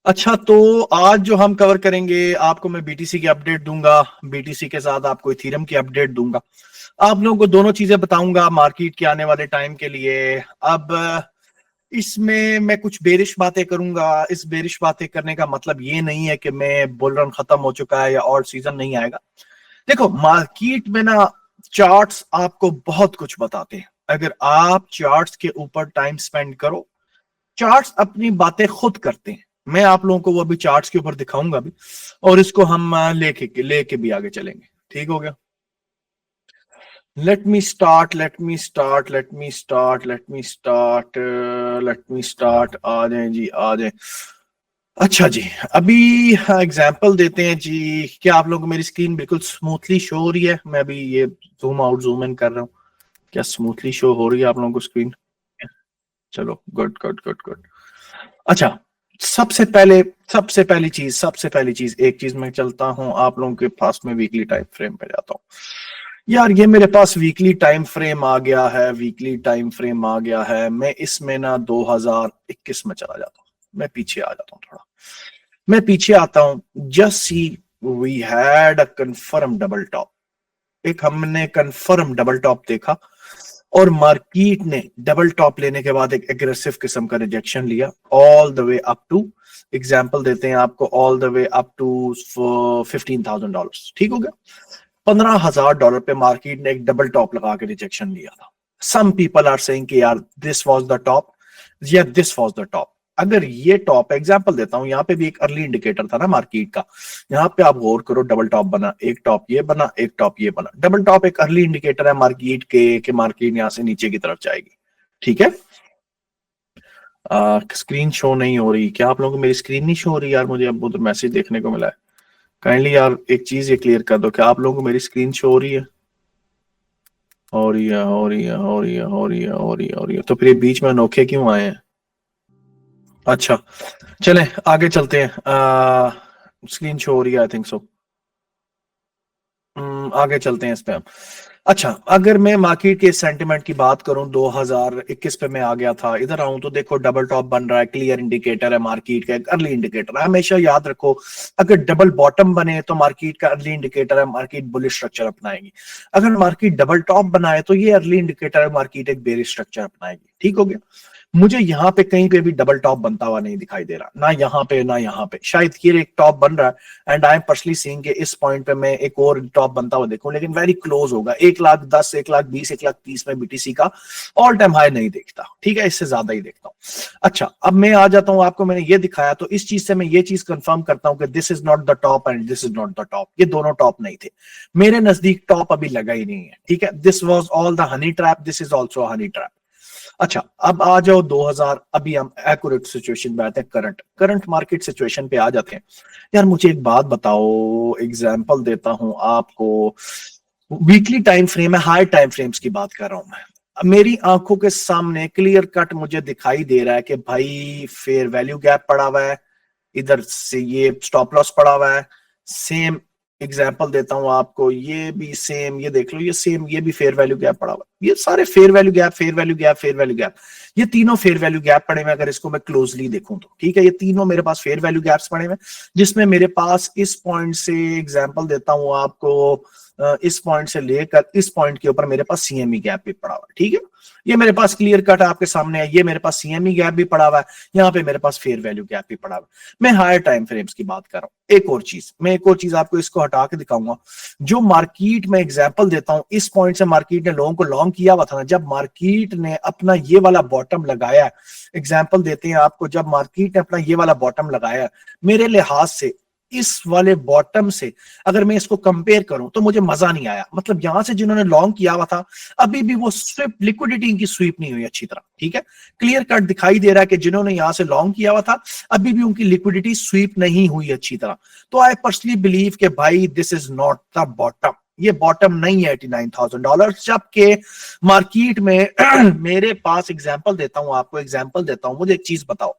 अच्छा, तो आज जो हम कवर करेंगे, आपको मैं बीटीसी की अपडेट दूंगा, बीटीसी के साथ आपको इथीरियम की अपडेट दूंगा। आप लोगों को दोनों चीजें बताऊंगा मार्केट के आने वाले टाइम के लिए। अब इसमें मैं कुछ बेरिश बातें करूंगा। इस बेरिश बातें करने का मतलब ये नहीं है कि मैं बुल रन खत्म हो चुका है या और सीजन नहीं आएगा। देखो, मार्केट में ना चार्ट्स आपको बहुत कुछ बताते हैं। अगर आप चार्ट्स के ऊपर टाइम स्पेंड करो, चार्ट्स अपनी बातें खुद करते हैं। मैं आप लोगों को वो अभी चार्ट्स के ऊपर दिखाऊंगा भी, और इसको हम लेके भी आगे चलेंगे। ठीक हो गया। लेट मी स्टार्ट आ जाए जी, आ जाए। अच्छा जी, अभी एग्जांपल देते हैं जी। क्या आप लोगों को मेरी स्क्रीन बिल्कुल स्मूथली शो हो रही है? मैं अभी ये जूम आउट जूम इन कर रहा हूँ। क्या स्मूथली शो हो रही है आप लोगों को स्क्रीन? चलो, गुड गुड गुड गुड। अच्छा, सबसे पहली चीज एक चीज मैं चलता हूं आप लोगों के पास में, वीकली टाइम फ्रेम पे जाता हूं। यार, ये मेरे पास वीकली टाइम फ्रेम आ गया है, वीकली टाइम फ्रेम आ गया है। मैं इसमें ना 2021 में चला जाता हूँ। मैं पीछे आ जाता हूँ थोड़ा। मैं पीछे आता हूँ। Just see, we had a confirm double top. एक हमने कंफर्म डबल टॉप देखा, और मार्केट ने डबल टॉप लेने के बाद एक एग्रेसिव किस्म का रिजेक्शन लिया, all the way up to, example देते हैं आपको, all the way up to $15,000। ठीक हो गया। $15,000 पे मार्केट ने एक डबल टॉप लगा के रिजेक्शन लिया था। सम पीपल आर सेइंग कि यार दिस वाज द टॉप, या दिस वाज द टॉप। अगर ये टॉप, एग्जांपल देता हूं, यहाँ पे भी एक अर्ली इंडिकेटर था ना मार्केट का। यहाँ पे आप गौर करो, डबल टॉप बना, एक टॉप ये बना, एक टॉप ये बना। डबल टॉप एक अर्ली इंडिकेटर है मार्केट के कि मार्केट यहाँ से नीचे की तरफ जाएगी। ठीक है। स्क्रीन शो नहीं हो रही क्या? आप लोगों को मेरी स्क्रीन नहीं शो हो रही यार? मुझे अब उधर मैसेज देखने को मिला है। काइंडली यार एक चीज ये क्लियर कर दो, क्या आप लोगों को मेरी स्क्रीन शो हो रही है? हो रही है, हो रही है, हो रही है, हो रही है, हो रही है, हो रही है। तो फिर ये बीच में अनोखे क्यों आए हैं? अच्छा, चलें आगे चलते हैं। स्क्रीन शो हो रही है, आई थिंक सो। आगे चलते हैं इस पे हम। अच्छा, अगर मैं मार्केट के सेंटिमेंट की बात करूं, 2021 पे मैं आ गया था, इधर आऊं तो देखो डबल टॉप बन रहा है, क्लियर इंडिकेटर है मार्केट का, एक अर्ली इंडिकेटर है। हमेशा याद रखो, अगर डबल बॉटम बने तो मार्केट का अर्ली इंडिकेटर है, मार्केट बुलिश स्ट्रक्चर अपनाएगी। अगर मार्केट डबल टॉप बनाए तो ये अर्ली इंडिकेटर है, मार्केट एक बेरिश स्ट्रक्चर अपनाएगी। ठीक हो गया। मुझे यहाँ पे कहीं पे भी डबल टॉप बनता हुआ नहीं दिखाई दे रहा, ना यहाँ पे ना यहाँ पे। शायद ये एक टॉप बन रहा है, and I am personally seeing कि इस पॉइंट पे मैं एक और टॉप बनता हुआ देखूं, लेकिन वेरी क्लोज होगा। 1,10,000, 1,20,000, 1,30,000 में बीटीसी का ऑल टाइम हाई नहीं देखता। ठीक है, इससे ज्यादा ही देखता हूँ। अच्छा, अब मैं आ जाता हूँ, आपको मैंने ये दिखाया, तो इस चीज से मैं ये चीज कंफर्म करता हूँ कि this is not the top and this is not the top. ये दोनों टॉप नहीं थे मेरे नजदीक। टॉप अभी लगा ही नहीं है। ठीक है, this was all the honey trap, this is also honey trap. अच्छा, अब आ जाओ 2000, अभी हम एक्यूरेट सिचुएशन पे आते हैं, करंट करंट मार्केट सिचुएशन पे आ जाते हैं। यार मुझे एक बात बताओ, एग्जांपल देता हूं आपको। वीकली टाइम फ्रेम है, हाई टाइम फ्रेम्स की बात कर रहा हूं मैं। मेरी आंखों के सामने क्लियर कट मुझे दिखाई दे रहा है कि भाई फेयर वैल्यू गैप पड़ा हुआ है, इधर से ये स्टॉप लॉस पड़ा हुआ है। सेम एग्जांपल देता हूं आपको, ये भी सेम, ये देख लो, ये सेम, ये भी फेयर वैल्यू गैप पड़ा हुआ है। ये सारे fair value gap, fair value gap, fair value gap, ये तीनों फेयर वैल्यू गैप पड़े हुए। अगर इसको मैं क्लोजली देखूं तो ठीक है, ये तीनों मेरे पास फेयर वैल्यू गैप्स पड़े हुए, जिसमें मेरे पास इस पॉइंट से, एग्जांपल देता हूं आपको, इस पॉइंट से लेकर इस पॉइंट के ऊपर मेरे पास सीएमई गैप भी पड़ा हुआ है। ठीक है, ये मेरे पास क्लियर कट आपके सामने है। ये मेरे पास सीएमई गैप भी पड़ा हुआ है, यहाँ पे मेरे पास फेयर वैल्यू गैप भी पड़ा हुआ है। मैं हायर टाइम फ्रेम्स की बात कर रहा हूं। एक और चीज आपको इसको हटा के दिखाऊंगा। जो मार्केट में एग्जांपल देता हूं, इस पॉइंट से मार्केट ने लोगों को लॉन्ग किया हुआ था ना, जब मार्केट ने अपना ये वाला बॉटम लगाया है। एग्जांपल देते हैं आपको, जब मार्केट ने अपना ये वाला बॉटम लगाया है, मेरे लिहाज से इस वाले बॉटम से अगर मैं इसको कंपेयर करूं तो मुझे मजा नहीं आया। मतलब यहां से जिन्होंने लॉन्ग किया हुआ था, अभी भी वो स्विप, लिक्विडिटी की स्वीप नहीं हुई अच्छी तरह। ठीक है, क्लियर कट दिखाई दे रहा है कि जिन्होंने यहां से लॉन्ग किया हुआ था, अभी भी उनकी लिक्विडिटी स्वीप नहीं हुई अच्छी तरह। तो आई पर्सनली बिलीव कि भाई this is not the bottom, ये बॉटम नहीं है $89,000। जबकि मार्केट में मेरे पास, एग्जांपल देता हूं आपको, एग्जांपल देता हूं, मुझे एक चीज बताओ,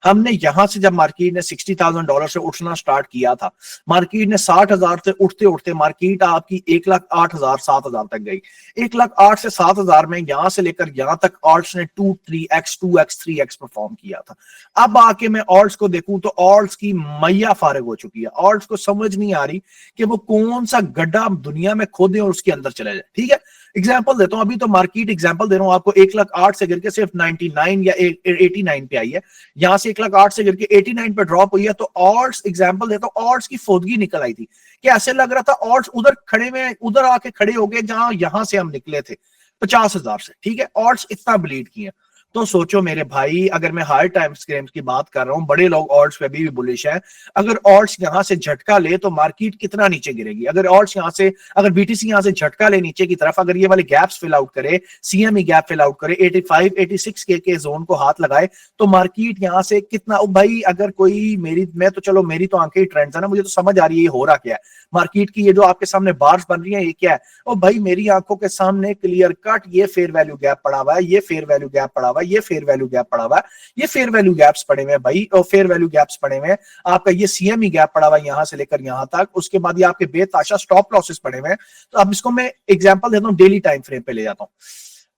हमने यहां से जब मार्केट ने $60,000 से उठना स्टार्ट किया था, मार्केट ने 60,000 से उठते उठते मार्केट आपकी 1,08,000 7,000 तक गई। 1,08,000 से 7,000 में यहां से लेकर यहां तक ऑल्ट्स ने 2-3x 2x 3x परफॉर्म किया था। अब आके मैं ऑल्ट्स को देखूं तो ऑल्ट्स की मैया फारिग हो चुकी है। ऑल्ट्स को समझ नहीं आ रही कि वो कौन सा गड्ढा दुनिया में खोदे और उसके अंदर चले जाए। ठीक है, एग्जाम्पल देता हूं, अभी तो मार्केट एग्जाम्पल दे रहा हूं आपको, 1,08,000 से गिर के सिर्फ 99 या 89 पे आई है। यहां से 1,08,000 से गिर के 89 पे ड्रॉप हुई है। तो ऑल्ट्स एग्जाम्पल देता हूं, ऑल्ट्स की फोदगी निकल आई थी कि ऐसे लग रहा था ऑल्ट्स उधर खड़े में उधर आके खड़े हो गए जहां यहां से हम निकले थे 50,000 से। ठीक है, ऑल्ट्स इतना ब्लीड किए। तो सोचो मेरे भाई, अगर मैं हाई टाइम फ्रेम्स की बात कर रहा हूं, बड़े लोग ऑल्ट्स पे भी बुलिश है। अगर ऑल्ट्स यहां से झटका ले तो मार्केट कितना नीचे गिरेगी। अगर ऑल्ट्स यहां से, अगर बीटीसी यहां से झटका ले नीचे की तरफ, अगर ये वाले गैप्स फिल आउट करे, सीएमई गैप फिल आउट करे, 85 86 के जोन को हाथ लगाए, तो मार्केट यहां से कितना, भाई अगर कोई मेरी, मैं तो चलो मेरी तो आंखें ट्रेंड्स है ना, मुझे तो समझ आ रही है ये हो रहा क्या है मार्केट की। ये जो आपके सामने बार्स बन रही है ये क्या है? ओ भाई मेरी आंखों के सामने क्लियर कट ये फेयर वैल्यू गैप पड़ा हुआ है, ये फेयर वैल्यू गैप पड़ा हुआ है, ये फेयर वैल्यू गैप पड़ा हुआ है, ये फेयर वैल्यू गैप्स पड़े हुए हैं भाई, और फेयर वैल्यू गैप्स पड़े हुए हैं। आपका ये सीएमई गैप पड़ा हुआ है यहां से लेकर यहां तक। उसके बाद ये आपके बेताशा स्टॉप लॉसेस पड़े हुए हैं। तो अब इसको मैं एग्जांपल देता हूं, डेली टाइम फ्रेम पे ले जाता हूं।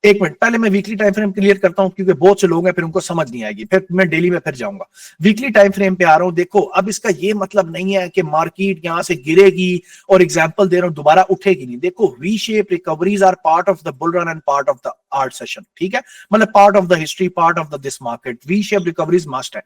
एक मिनट, पहले मैं वीकली टाइम फ्रेम क्लियर करता हूं क्योंकि बहुत से लोग हैं फिर उनको समझ नहीं आएगी, फिर मैं डेली में फिर जाऊंगा। वीकली टाइम फ्रेम पे आ रहा हूं। देखो अब इसका ये मतलब नहीं है कि मार्केट यहां से गिरेगी और एग्जांपल दे रहा हूं दोबारा उठेगी नहीं। देखो V shape recoveries are part of the bull run and part of the art session. ठीक है, मतलब part of the history, part of the this market. V shape recoveries must है।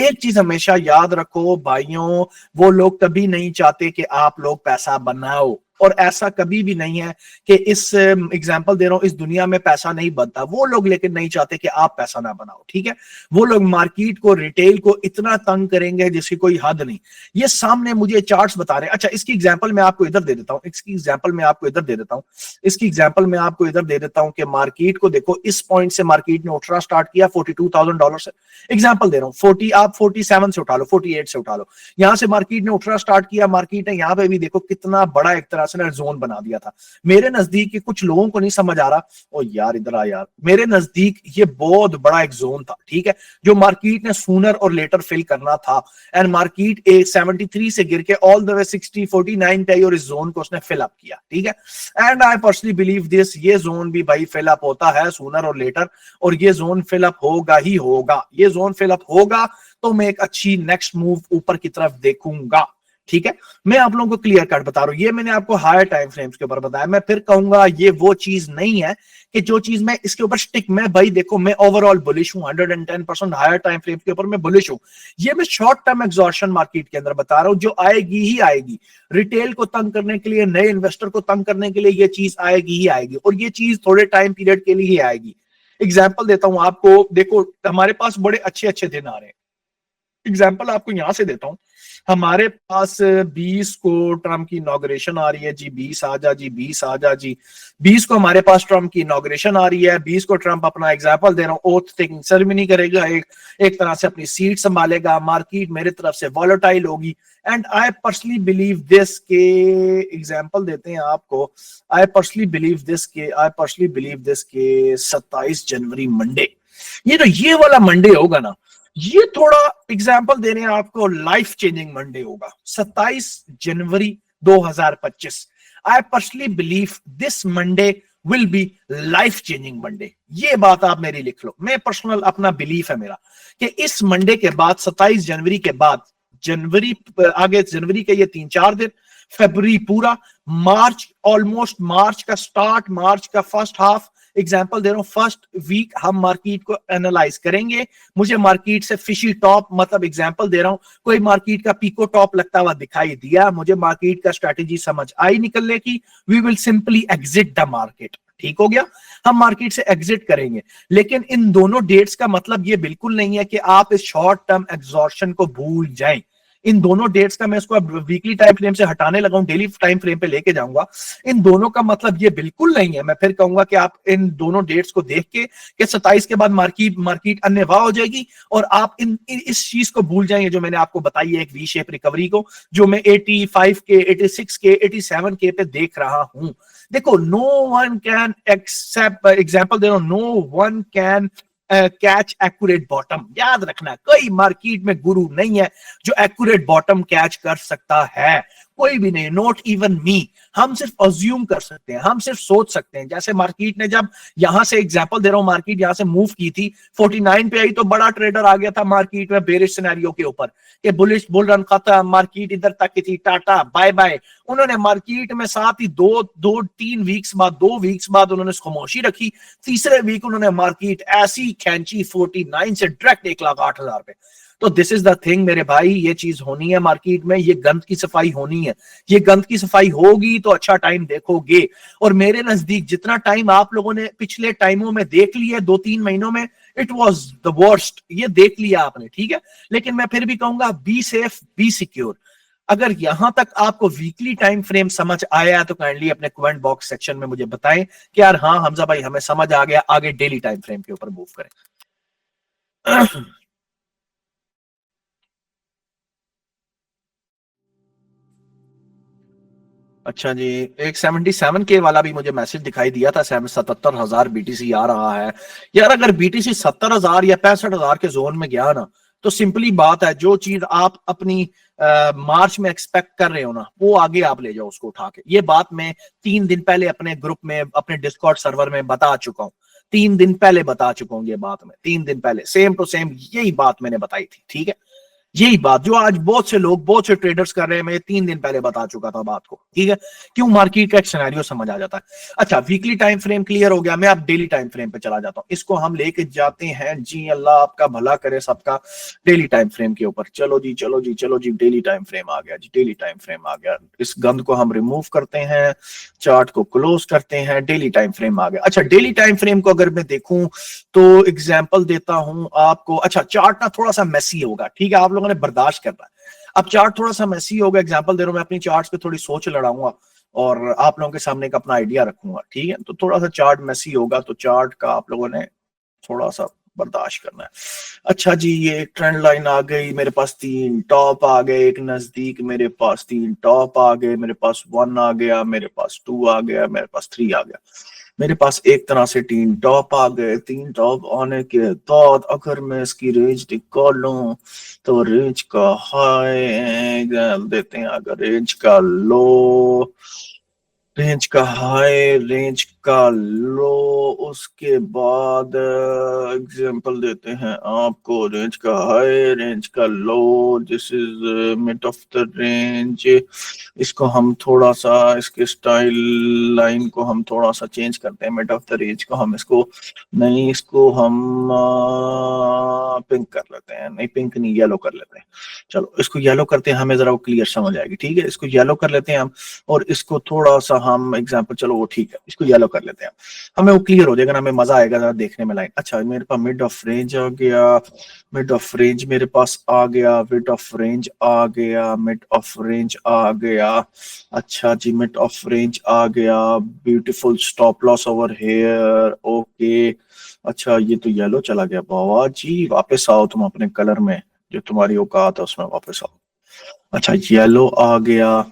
एक चीज हमेशा याद रखो भाइयों, वो लोग कभी नहीं चाहते कि आप लोग पैसा बनाओ, और ऐसा कभी भी नहीं है कि इस एग्जांपल दे रहा हूं, इस दुनिया में पैसा नहीं बनता। वो लोग लेकिन नहीं चाहते कि आप पैसा ना बनाओ। ठीक है, वो लोग मार्केट को, रिटेल को इतना तंग करेंगे जिसकी कोई हद नहीं। ये सामने मुझे चार्ट्स बता रहे हैं। अच्छा, इसकी एग्जांपल मैं आपको इधर दे देता हूं, इसकी एग्जांपल मैं आपको इधर दे देता हूं, इसकी एग्जांपल मैं आपको इधर दे देता हूं कि मार्केट को देखो, इस पॉइंट से मार्केट ने उठना स्टार्ट किया $42,000 से। एग्जांपल दे रहा हूं, 40 आप 47 से उठा लो, 48 से उठा लो, यहां से मार्केट ने उठना स्टार्ट किया। मार्केट ने यहां पे भी देखो कितना बड़ा एक तरह से ना जोन बना दिया था। मेरे नजदीक, कुछ लोगों को नहीं समझ आ रहा, ओ यार इधर आ यार, मेरे नजदीक ये बहुत बड़ा एक जोन था। ठीक है, जो मार्केट ने सूनर और लेटर फिल करना था। एंड मार्केट 73 से गिर के ऑल द वे 60 49 पे आई और इस जोन को उसने फिल अप किया। ठीक है, and I personally believe this, ये जोन भी भाई फिल अप होता है सूनर और लेटर, और ये जोन फिल अप होगा ही होगा। ये जोन फिल अप होगा तो मैं एक अच्छी नेक्स्ट मूव ऊपर की तरफ देखूंगा। ठीक है, मैं आप लोगों को क्लियर कट बता रहा हूं। ये मैंने आपको हायर टाइम फ्रेम्स के ऊपर बताया। मैं फिर कहूंगा ये वो चीज नहीं है कि जो चीज मैं इसके ऊपर स्टिक में, भाई देखो मैं ओवरऑल बुलिश हूं, 110% हायर टाइम फ्रेम्स के ऊपर मैं बुलिश हूं। ये मैं शॉर्ट टर्म एग्जॉर्शन मार्केट के अंदर बता रहा हूं, जो आएगी ही आएगी। रिटेल को तंग करने के लिए, नए इन्वेस्टर को तंग करने के लिए ये चीज आएगी ही आएगी, और ये चीज थोड़े टाइम पीरियड के लिए ही आएगी। एग्जाम्पल देता हूं आपको, देखो हमारे पास बड़े अच्छे अच्छे दिन आ रहे हैं। एग्जाम्पल आपको यहां से देता हूं, हमारे पास 20 को ट्रम्प की इनॉग्रेशन आ रही है जी, 20 आ जा जी, 20 आ जा जी, 20 को हमारे पास ट्रम्प की इनॉग्रेशन आ रही है। 20 को ट्रम्प अपना, एग्जांपल दे रहा हूं, ओथ टेकिंग सेरेमनी करेगा, एक तरह से अपनी सीट संभालेगा। मार्केट मेरे तरफ से वॉलेटाइल होगी। And I personally believe this के, एग्जांपल देते हैं आपको, आई पर्सनली बिलीव दिस के 27 जनवरी मंडे, ये जो ये वाला मंडे होगा ना, ये थोड़ा एग्जाम्पल दे रहे हैं आपको, लाइफ चेंजिंग मंडे होगा। 27 जनवरी 2025, I personally believe this Monday will be life changing Monday. ये बात आप मेरी लिख लो, मैं पर्सनल अपना बिलीफ है मेरा कि इस मंडे के बाद, 27 जनवरी के बाद, जनवरी आगे, जनवरी के ये 3-4 दिन, फरवरी पूरा, मार्च ऑलमोस्ट, मार्च का स्टार्ट, मार्च का फर्स्ट हाफ, एग्जाम्पल दे रहा हूं, फर्स्ट वीक हम मार्केट को एनालाइज करेंगे। मुझे मार्केट से फिशी टॉप, मतलब एग्जाम्पल दे रहा हूं, कोई मार्केट का पीको टॉप लगता हुआ दिखाई दिया, मुझे मार्केट का स्ट्रेटेजी समझ आई निकलने की, we will simply exit the market. ठीक हो गया, हम मार्केट से एग्जिट करेंगे। लेकिन इन दोनों डेट्स का मतलब ये बिल्कुल नहीं है कि आप इस शॉर्ट टर्म एग्जॉर्शन को भूल जाएं। इन दोनों डेट्स का मैं इसको वीकली टाइम फ्रेम से हटाने लगा हूं, डेली टाइम फ्रेम पे लेके जाऊंगा। इन दोनों का मतलब ये बिल्कुल नहीं है, मैं फिर कहूंगा कि आप इन दोनों डेट्स को देख के कि 27 के बाद मार्केट अन्यथा हो जाएगी, और आप इस चीज को भूल जाएंगे जो मैंने आपको बताई है, एक वी शेप रिकवरी को, जो मैं 85 के, 86 के, 87 के पे देख रहा हूं। देखो, no one can accept, example दे रहा हूं, no one can catch accurate bottom. याद रखना, कोई मार्केट में गुरु नहीं है जो एक्यूरेट बॉटम कैच कर सकता है, कोई भी नहीं, नॉट इवन मी। हम सिर्फ अज्यूम कर सकते हैं, हम सिर्फ सोच सकते हैं। जैसे मार्केट ने जब यहां से एग्जांपल दे रहा हूं, मार्केट यहां से मूव की थी 49 पे आई तो बड़ा ट्रेडर आ गया था मार्केट में बेरिश सिनेरियो के ऊपर कि बुलिश बुल रन खत्म, मार्केट इधर तक की थी, टाटा बाय बाय। उन्होंने मार्केट में साथ ही दो तीन वीक्स बाद, 2 वीक्स बाद उन्होंने खामोशी रखी। तीसरे वीक उन्होंने मार्केट ऐसी खींची 49 से डायरेक्ट 1,08,000 पे। तो दिस इज द थिंग मेरे भाई, ये चीज होनी है मार्केट में, ये गंद की सफाई होनी है। ये गंद की सफाई होगी तो अच्छा टाइम देखोगे। और मेरे नजदीक जितना टाइम आप लोगों ने पिछले टाइमों में देख लिया 2-3 महीनों में, इट वॉज द वर्स्ट, ये देख लिया आपने, ठीक है। लेकिन मैं फिर भी कहूंगा बी सेफ, बी सिक्योर। अगर यहां तक आपको वीकली टाइम फ्रेम समझ आया तो काइंडली अपने कमेंट बॉक्स सेक्शन में मुझे बताएं कि यार हाँ हमजा भाई हमें समझ आ गया, आगे डेली टाइम फ्रेम के ऊपर मूव करें। अच्छा जी, एक 77K वाला भी मुझे मैसेज दिखाई दिया था, 77,000 बीटीसी आ रहा है। यार अगर बीटीसी 70,000 या 65,000 के जोन में गया ना, तो सिंपली बात है, जो चीज आप अपनी मार्च में एक्सपेक्ट कर रहे हो ना, वो आगे आप ले जाओ उसको उठा के। ये बात मैं 3 दिन पहले अपने ग्रुप में, अपने डिस्कॉर्ड सर्वर में बता चुका हूँ। 3 दिन पहले बता चुका हूँ ये बात मैं, 3 दिन पहले सेम टू सेम यही बात मैंने बताई थी, ठीक है। यही बात जो आज बहुत से लोग, बहुत से ट्रेडर्स कर रहे हैं, मैं 3 दिन पहले बता चुका था बात को, ठीक है। क्यों, मार्केट का एक सिनेरियो समझ आ जाता है। अच्छा, वीकली टाइम फ्रेम क्लियर हो गया, मैं अब डेली टाइम फ्रेम पे चला जाता हूं। इसको हम लेके जाते हैं जी, अल्लाह आपका भला करे सबका, डेली टाइम फ्रेम के ऊपर। चलो जी, चलो जी, चलो जी, डेली टाइम फ्रेम आ गया जी, डेली टाइम फ्रेम आ गया। इस गंद को हम रिमूव करते हैं, चार्ट को क्लोज करते हैं, डेली टाइम फ्रेम आ गया। अच्छा, डेली टाइम फ्रेम को अगर मैं देखूं तो एग्जाम्पल देता हूं आपको। अच्छा, चार्ट ना थोड़ा सा मेसी होगा, ठीक है, आप लोगों ने बर्दाश्त करना है। अब चार्ट थोड़ा सा मेसी होगा, एग्जाम्पल दे रहा हूं मैं, अपनी चार्ट्स पे थोड़ी सोच लड़ाऊंगा और आप लोगों के सामने एक अपना आइडिया रखूंगा, ठीक है। तो थोड़ा सा चार्ट मेसी होगा, तो चार्ट का आप लोगों ने थोड़ा सा बर्दाश्त करना है। अच्छा जी, ये ट्रेंड लाइन आ गई मेरे पास, 3 टॉप आ गए, एक नजदीक मेरे पास 3 टॉप आ गए, मेरे पास 1 आ गया, मेरे पास 2 आ गया, मेरे पास 3 आ गया। मेरे पास एक तरह से 3 टॉप आ गए। 3 टॉप आने के बाद अगर मैं इसकी रेंज निकाल लूं तो रेंज का हाई देते हैं, अगर रेंज का लो, रेंज का हाई, रेंज का लो, उसके बाद एग्जांपल देते हैं आपको, रेंज का हाई, रेंज का low, this is mid of the range. इसको हम थोड़ा सा, इसके स्टाइल लाइन को हम थोड़ा सा चेंज करते हैं, मिड ऑफ द रेंज को हम इसको, नहीं इसको हम पिंक कर लेते हैं, नहीं पिंक नहीं, येलो कर लेते हैं। चलो इसको येलो करते हैं, हमें जरा वो क्लियर समझ आएगी, ठीक है। इसको येलो कर लेते हैं हम, और इसको थोड़ा सा हम एग्जांपल, चलो वो ठीक है, इसको येलो कर लेते हैं, हमें वो क्लियर हो जाएगा ना, हमें मजा आएगा जरा देखने में लाइन। अच्छा, मेरे पास मिड ऑफ रेंज आ गया, मिड ऑफ रेंज मेरे पास आ गया, मिड ऑफ रेंज आ गया, मिड ऑफ रेंज आ गया। अच्छा जी, मिड ऑफ रेंज आ गया, beautiful stop loss over here, okay. अच्छा, ये तो येलो चला गया, बाबा जी वापस आओ तुम अपने कलर में, जो तुम्हारी औकात है उसमें वापस आओ। अच्छा, येलो आ गया।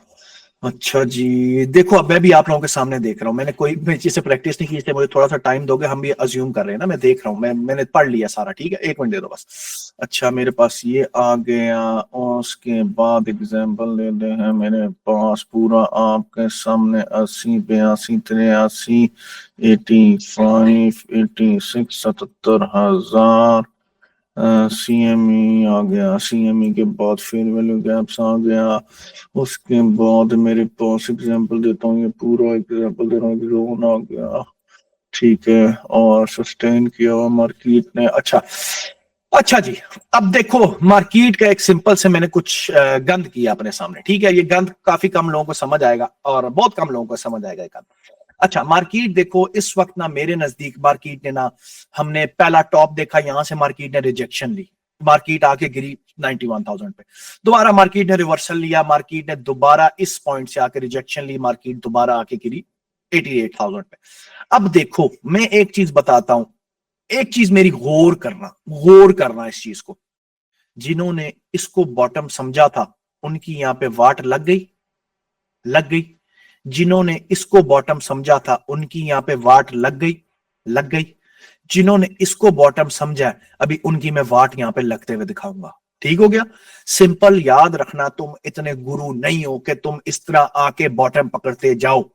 अच्छा जी, देखो अब मैं भी आप लोगों के सामने देख रहा हूँ, मैंने कोई मैं चीज से प्रैक्टिस नहीं की, इसलिए मुझे थोड़ा सा टाइम दोगे, हम भी अज्यूम कर रहे हैं ना, मैं देख रहा हूँ, मैंने पढ़ लिया सारा, ठीक है, 1 मिनट दे दो बस। अच्छा, मेरे पास ये आ गया, और उसके बाद एग्जांपल लेते हैं, मेरे पास पूरा आपके सामने 80, 82, 83, 85, 86, 77,000 सीएमई आ गया। सीएमई के बाद फेयर वैल्यू गैप्स आ गया। उसके बाद मेरे पास एग्जांपल देता हूँ, ये पूरा एग्जांपल दे रहा हूँ, जोन आ गया, ठीक है, और सस्टेन किया मार्केट ने। अच्छा, अच्छा जी, अब देखो मार्केट का एक सिंपल से मैंने कुछ गंद किया अपने सामने, ठीक है। ये गंद काफी कम लोगों को समझ आएगा, और बहुत कम लोगों को समझ आएगा ये गंद। अच्छा, मार्केट देखो इस वक्त ना, मेरे नजदीक मार्केट ने ना, हमने पहला टॉप देखा, यहां से मार्केट ने रिजेक्शन ली, मार्केट आके गिरी 91,000 पे। दोबारा मार्केट ने रिवर्सल लिया, मार्केट ने दोबारा इस पॉइंट से आके रिजेक्शन ली, मार्केट दोबारा आके गिरी 88,000 पे। अब देखो मैं एक चीज बताता हूं, एक चीज मेरी गौर करना इस चीज को, जिन्होंने इसको बॉटम समझा था उनकी यहां पे वाट लग गई, लग गई। जिन्होंने इसको बॉटम समझा था उनकी यहां पे वाट लग गई, लग गई। जिन्होंने इसको बॉटम समझा है, अभी उनकी मैं वाट यहां पे लगते हुए दिखाऊंगा। ठीक हो गया। सिंपल याद रखना, तुम इतने गुरु नहीं हो कि तुम इस तरह आके बॉटम पकड़ते जाओ।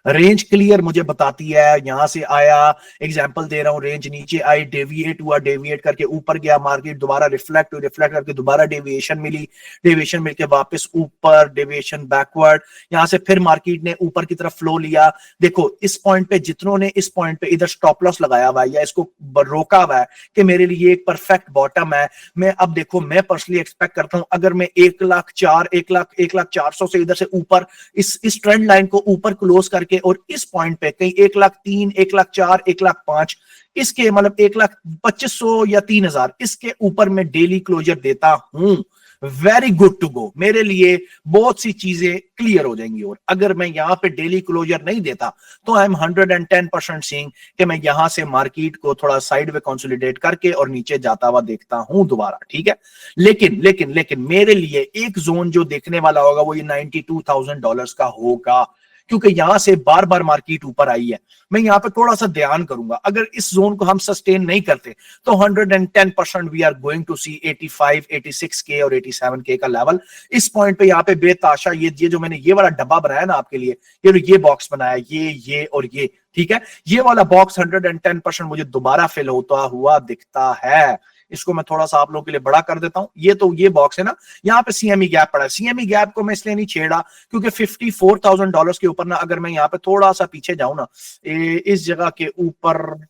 रेंज क्लियर मुझे बताती है, यहां से आया, एग्जांपल दे रहा हूं, रेंज नीचे आई, डेविएट हुआ, डेविएट करके ऊपर गया, मार्केट दोबारा रिफ्लेक्ट हुई, रिफ्लेक्ट करके दोबारा डेविएशन मिली, डेविएशन मिलके वापस ऊपर, डेविएशन बैकवर्ड, यहां से फिर मार्केट ने ऊपर की तरफ फ्लो लिया। देखो इस पॉइंट पे जितनों ने इस पॉइंट पे इधर स्टॉप लॉस लगाया हुआ है या इसको रोका हुआ है कि मेरे लिए एक परफेक्ट बॉटम है, मैं अब देखो मैं पर्सनली एक्सपेक्ट करता हूं अगर मैं 1,04,000 1,04,000 से इधर से ऊपर इस ट्रेंड लाइन को ऊपर क्लोज करके और इस पॉइंट पे कहीं 1,03,000 1,04,000 1,05,000 इसके मतलब 1,25,000 या 3,000 इसके ऊपर मैं डेली क्लोजर देता हूं, वेरी गुड टू गो, मेरे लिए बहुत सी चीजें क्लियर हो जाएंगी। और अगर मैं यहां पे डेली क्लोजर नहीं देता तो आई एम 110% सीइंग कि मैं यहां से मार्केट को थोड़ा साइड में कंसोलिडेट करके और नीचे जाता हुआ देखता हूं दोबारा। ठीक है, लेकिन लेकिन लेकिन मेरे लिए एक जोन जो देखने वाला होगा वो ये $92,000 का होगा, क्योंकि यहां से बार बार मार्केट ऊपर आई है। मैं यहां पे थोड़ा सा ध्यान करूंगा, अगर इस जोन को हम सस्टेन नहीं करते तो 110% वी आर गोइंग टू सी 85 86 के और 87 के का लेवल। इस पॉइंट पे यहाँ पे बेताशा ये जो मैंने ये वाला डब्बा बनाया ना आपके लिए, ये बॉक्स बनाया, ये और ये, ठीक है, ये वाला बॉक्स 110% मुझे दोबारा फिल होता हुआ दिखता है। इसको मैं थोड़ा सा आप लोगों के लिए बड़ा कर देता हूं। ये बॉक्स है ना, यहाँ पे सीएमई गैप पड़ा है। सीएमई गैप को मैं इसलिए नहीं छेड़ा क्योंकि $54,000 के ऊपर ना, अगर मैं यहाँ पे थोड़ा सा पीछे जाऊं ना, इस जगह के ऊपर